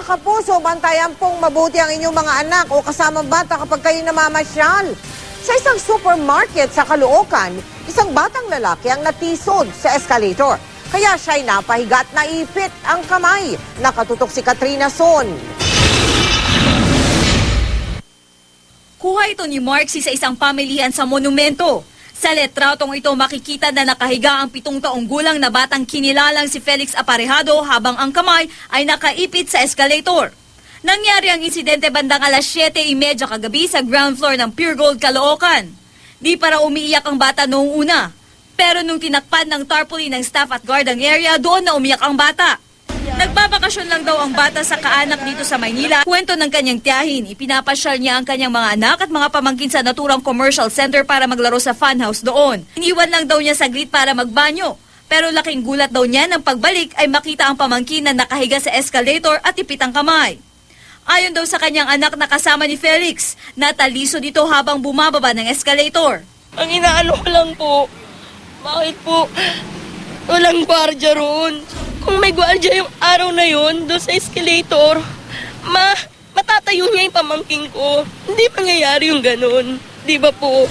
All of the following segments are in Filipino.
Mga kapuso, bantayan pong mabuti ang inyong mga anak o kasamang bata kapag kayo namamasyal. Sa isang supermarket sa Caloocan, isang batang lalaki ang natisod sa escalator. Kaya siya'y napahiga at naipit ang kamay. Nakatutok si Katrina Son. Kuha ito ni Marksy sa isang pamilihan sa Monumento. Sa letratong ito makikita na nakahiga ang 7 taong gulang na batang kinilalang si Felix Aparejado habang ang kamay ay nakaipit sa escalator. Nangyari ang insidente bandang alas 7:30 kagabi sa ground floor ng Pure Gold, Caloocan. Di para umiiyak ang bata noong una. Pero nung tinakpan ng tarpaulin ng staff at guard ang area, doon na umiyak ang bata. Nagbabakasyon lang daw ang bata sa kaanak dito sa Maynila. Kwento ng kanyang tiyahin, ipinapasyal niya ang kanyang mga anak at mga pamangkin sa naturang commercial center para maglaro sa funhouse doon. Iniwan lang daw niya saglit para magbanyo. Pero laking gulat daw niya nang pagbalik ay makita ang pamangkin na nakahiga sa escalator at ipit ang kamay. Ayon daw sa kanyang anak na kasama ni Felix, nataliso dito habang bumababa ng escalator. Ang inaano ko lang po, bakit po walang gwardiya roon? Kung may gwardiya yung araw na yun, doon sa escalator, matatayo niya yung pamangking ko. Hindi mangyayari yung ganun. Di ba po?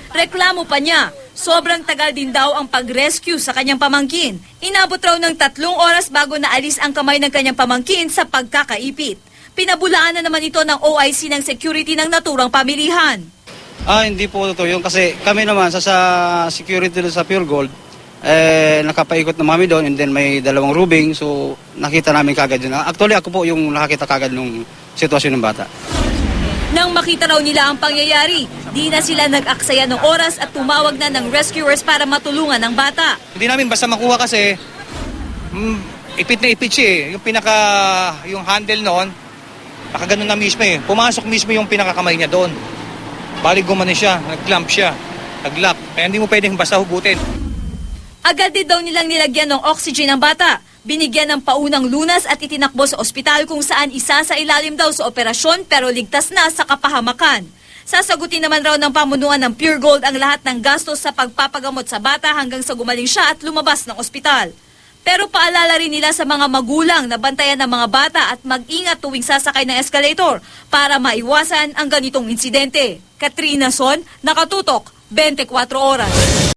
Reklamo pa niya, sobrang tagal din daw ang pag-rescue sa kanyang pamangkin. Inabot raw ng 3 oras bago naalis ang kamay ng kanyang pamangkin sa pagkakaipit. Pinabulaan na naman ito ng OIC ng security ng naturang pamilihan. Hindi po totoo yun kasi kami naman sa security sa Pure Gold, nakapaikot na kami doon and then may 2 rubing, so nakita namin kagad yun. Actually ako po yung nakakita kagad nung sitwasyon ng bata. Nang makita raw nila ang pangyayari, di na sila nag-aksaya ng oras at tumawag na ng rescuers para matulungan ang bata. Hindi namin basta makuha kasi ipit na ipit siya eh. Yung handle noon, nakaganon na mismo eh. Pumasok mismo yung pinakakamay niya doon. Balik gumano siya, nag-clamp siya, nag-lock. Kaya hindi mo pwedeng basta hugutin. Agad din daw nilang nilagyan ng oxygen ang bata. Binigyan ng paunang lunas at itinakbo sa ospital kung saan isa sa ilalim daw sa operasyon pero ligtas na sa kapahamakan. Sasagutin naman raw ng pamunuan ng Pure Gold ang lahat ng gastos sa pagpapagamot sa bata hanggang sa gumaling siya at lumabas ng ospital. Pero paalala rin nila sa mga magulang na bantayan ng mga bata at mag-ingat tuwing sasakay ng escalator para maiwasan ang ganitong insidente. Katrina Son, Nakatutok, 24 Oras.